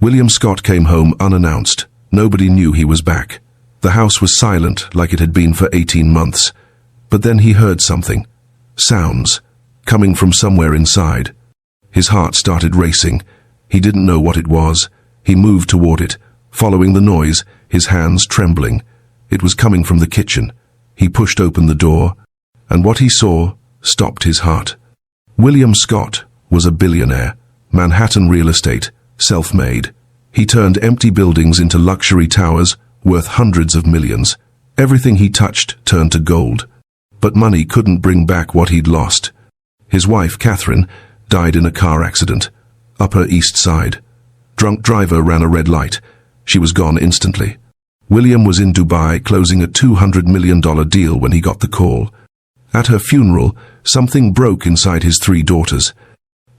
William Scott came home unannounced. Nobody knew he was back. The house was silent like it had been for 18 months. But then he heard something. Sounds. Coming from somewhere inside. His heart started racing. He didn't know what it was. He moved toward it, following the noise, his hands trembling. It was coming from the kitchen. He pushed open the door, and what he saw stopped his heart. William Scott was a billionaire. Manhattan real estate, self-made. He turned empty buildings into luxury towers worth hundreds of millions. Everything he touched turned to gold. But money couldn't bring back what he'd lost. His wife, Catherine, died in a car accident. Upper East Side. Drunk driver ran a red light. She was gone instantly. William was in Dubai closing a $200 million deal when he got the call. At her funeral, something broke inside his 3 daughters.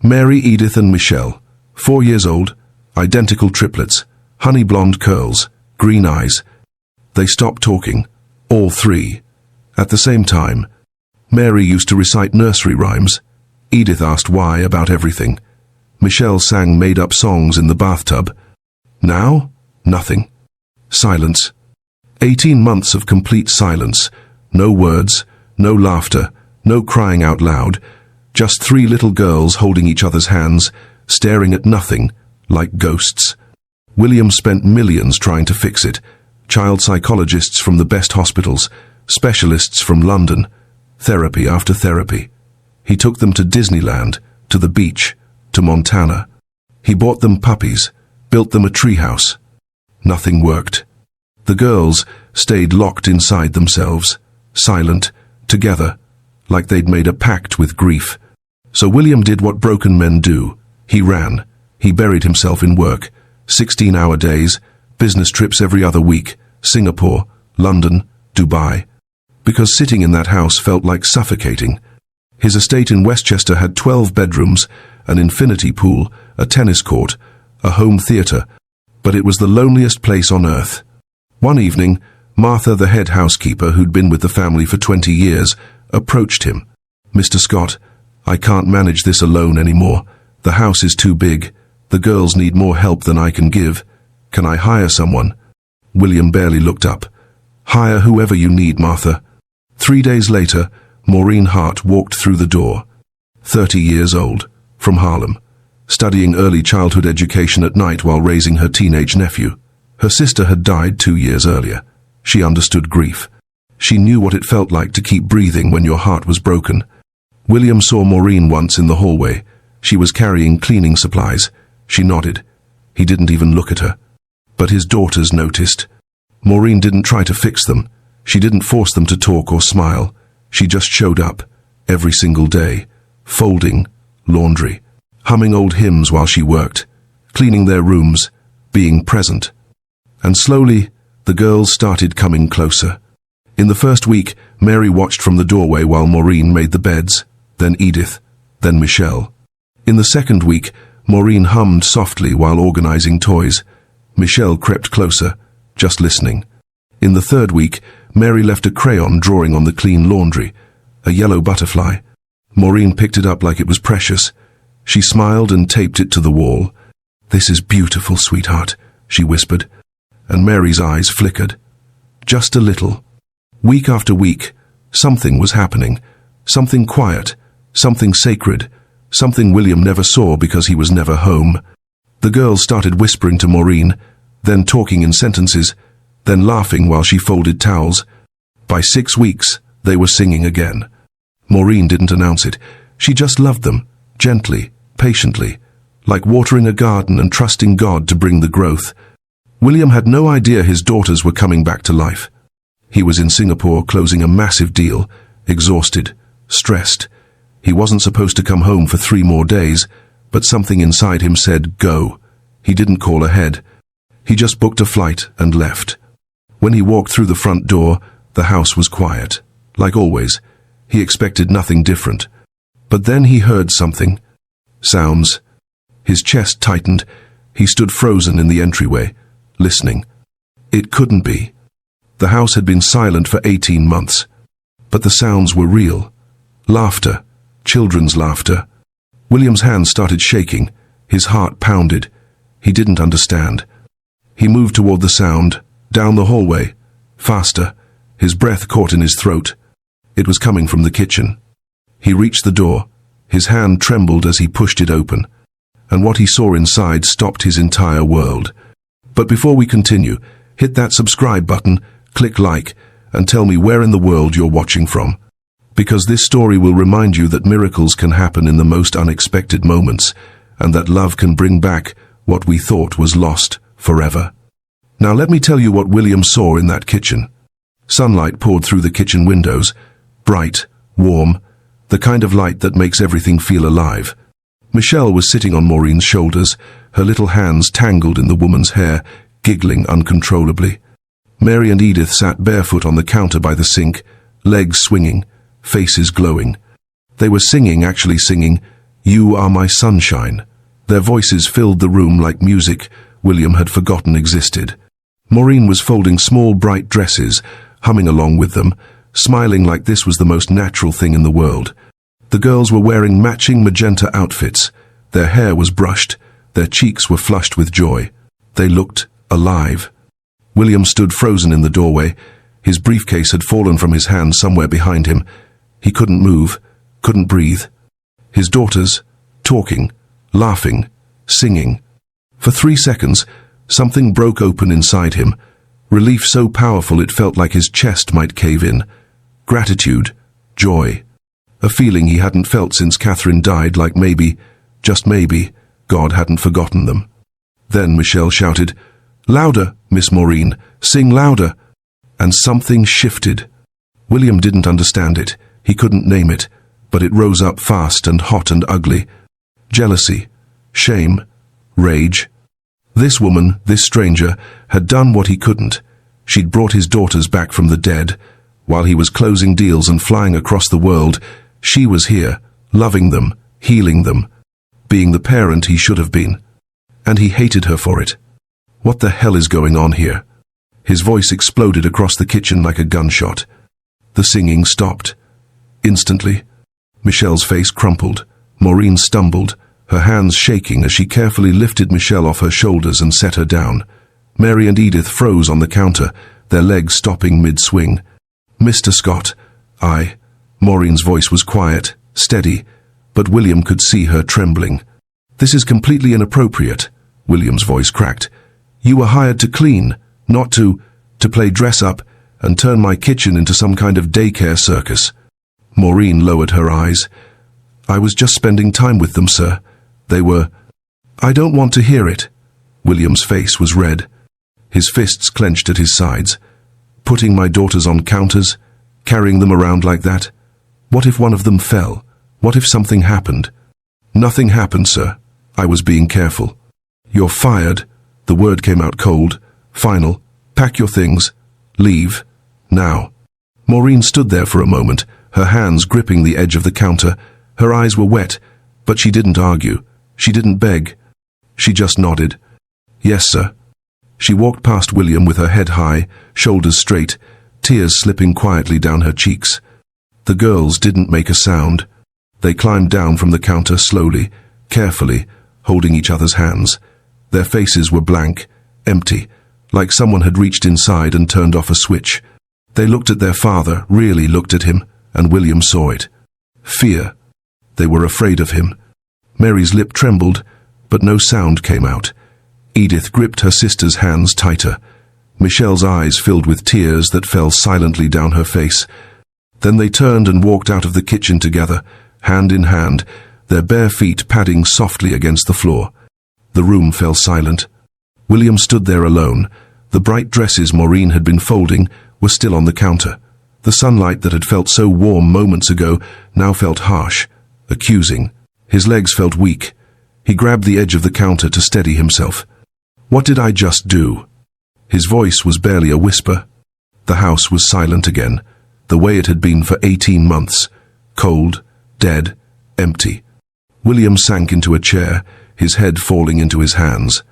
Mary, Edith and Michelle, 4 years old, identical triplets, honey blonde curls, green eyes. They stopped talking, all 3. At the same time, Mary used to recite nursery rhymes. Edith asked why about everything. Michelle sang made-up songs in the bathtub. Now, nothing. Silence. 18 months of complete silence. No words, no laughter, no crying out loud. Just 3 little girls holding each other's hands, staring at nothing, like ghosts. William spent millions trying to fix it. Child psychologists from the best hospitals, specialists from London, therapy after therapy. He took them to Disneyland, to the beach, to Montana. He bought them puppies, built them a treehouse. Nothing worked. The girls stayed locked inside themselves, silent, together, like they'd made a pact with grief. So William did what broken men do. He ran. He buried himself in work. 16-hour days, business trips every other week, Singapore, London, Dubai. Because sitting in that house felt like suffocating. His estate in Westchester had 12 bedrooms, an infinity pool, a tennis court, a home theater, but it was the loneliest place on earth. One evening, Martha, the head housekeeper who'd been with the family for 20 years, approached him. "Mr. Scott, I can't manage this alone anymore. The house is too big. The girls need more help than I can give. Can I hire someone?" William barely looked up. "Hire whoever you need, Martha." 3 days later, Maureen Hart walked through the door. 30 years old, from Harlem, studying early childhood education at night while raising her teenage nephew. Her sister had died 2 years earlier. She understood grief. She knew what it felt like to keep breathing when your heart was broken. William saw Maureen once in the hallway. She was carrying cleaning supplies. She nodded. He didn't even look at her. But his daughters noticed. Maureen didn't try to fix them. She didn't force them to talk or smile. She just showed up, every single day, folding, laundry, humming old hymns while she worked, cleaning their rooms, being present. And slowly, the girls started coming closer. In the first week, Mary watched from the doorway while Maureen made the beds, then Edith, then Michelle. In the second week, Maureen hummed softly while organizing toys. Michelle crept closer, just listening. In the third week, Mary left a crayon drawing on the clean laundry, a yellow butterfly. Maureen picked it up like it was precious. She smiled and taped it to the wall. "This is beautiful, sweetheart," she whispered, and Mary's eyes flickered. Just a little. Week after week, something was happening. Something quiet, something sacred, something William never saw because he was never home. The girls started whispering to Maureen, then talking in sentences, then laughing while she folded towels. By 6 weeks, they were singing again. Maureen didn't announce it. She just loved them, gently, patiently, like watering a garden and trusting God to bring the growth. William had no idea his daughters were coming back to life. He was in Singapore closing a massive deal, exhausted, stressed. He wasn't supposed to come home for 3 more days, but something inside him said, go. He didn't call ahead. He just booked a flight and left. When he walked through the front door, the house was quiet. Like always, he expected nothing different. But then he heard something. Sounds. His chest tightened. He stood frozen in the entryway, listening. It couldn't be. The house had been silent for 18 months. But the sounds were real. Laughter. Children's laughter. William's hands started shaking. His heart pounded. He didn't understand. He moved toward the sound, down the hallway, faster, his breath caught in his throat. It was coming from the kitchen. He reached the door. His hand trembled as he pushed it open, and what he saw inside stopped his entire world. But before we continue, hit that subscribe button, click like, and tell me where in the world you're watching from. Because this story will remind you that miracles can happen in the most unexpected moments, and that love can bring back what we thought was lost forever. Now let me tell you what William saw in that kitchen. Sunlight poured through the kitchen windows, bright, warm, the kind of light that makes everything feel alive. Michelle was sitting on Maureen's shoulders, her little hands tangled in the woman's hair, giggling uncontrollably. Mary and Edith sat barefoot on the counter by the sink, legs swinging, faces glowing. They were actually singing, "You Are My Sunshine." Their voices filled the room like music William had forgotten existed. Maureen was folding small bright dresses, humming along with them, smiling like this was the most natural thing in the world. The girls were wearing matching magenta outfits. Their hair was brushed, their cheeks were flushed with joy. They looked alive. William stood frozen in the doorway. His briefcase had fallen from his hand somewhere behind him. He couldn't move, couldn't breathe. His daughters, talking, laughing, singing. For 3 seconds, something broke open inside him. Relief so powerful it felt like his chest might cave in. Gratitude, joy. A feeling he hadn't felt since Catherine died, like maybe, just maybe, God hadn't forgotten them. Then Michelle shouted, "Louder, Miss Maureen, sing louder." And something shifted. William didn't understand it. He couldn't name it, but it rose up fast and hot and ugly. Jealousy, shame, rage. This woman, this stranger, had done what he couldn't. She'd brought his daughters back from the dead. While he was closing deals and flying across the world, she was here, loving them, healing them, being the parent he should have been. And he hated her for it. What the hell is going on here? His voice exploded across the kitchen like a gunshot. The singing stopped. Instantly, Michelle's face crumpled. Maureen stumbled, her hands shaking as she carefully lifted Michelle off her shoulders and set her down. Mary and Edith froze on the counter, their legs stopping mid-swing. "Mr. Scott, Maureen's voice was quiet, steady, but William could see her trembling. "This is completely inappropriate," William's voice cracked. "You were hired to clean, not to play dress-up and turn my kitchen into some kind of daycare circus." Maureen lowered her eyes. "I was just spending time with them, sir. They were—" "I don't want to hear it." William's face was red. His fists clenched at his sides. "Putting my daughters on counters? Carrying them around like that? What if one of them fell? What if something happened?" "Nothing happened, sir. I was being careful." "You're fired." The word came out cold, final. "Pack your things. Leave. Now." Maureen stood there for a moment, her hands gripping the edge of the counter. Her eyes were wet, but she didn't argue. She didn't beg. She just nodded. "Yes, sir." She walked past William with her head high, shoulders straight, tears slipping quietly down her cheeks. The girls didn't make a sound. They climbed down from the counter slowly, carefully, holding each other's hands. Their faces were blank, empty, like someone had reached inside and turned off a switch. They looked at their father, really looked at him, and William saw it. Fear. They were afraid of him. Mary's lip trembled, but no sound came out. Edith gripped her sister's hands tighter. Michelle's eyes filled with tears that fell silently down her face. Then they turned and walked out of the kitchen together, hand in hand, their bare feet padding softly against the floor. The room fell silent. William stood there alone. The bright dresses Maureen had been folding were still on the counter. The sunlight that had felt so warm moments ago now felt harsh, accusing. His legs felt weak. He grabbed the edge of the counter to steady himself. "What did I just do?" His voice was barely a whisper. The house was silent again, the way it had been for 18 months. Cold, dead, empty. William sank into a chair, his head falling into his hands.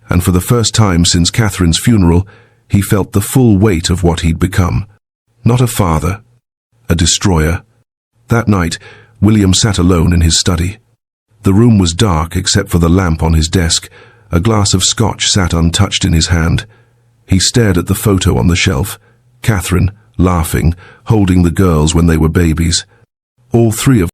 And for the first time since Catherine's funeral, he felt the full weight of what he'd become. Not a father, a destroyer. That night, William sat alone in his study. The room was dark except for the lamp on his desk, A glass of scotch sat untouched in his hand. He stared at the photo on the shelf. Catherine, laughing, holding the girls when they were babies. All three of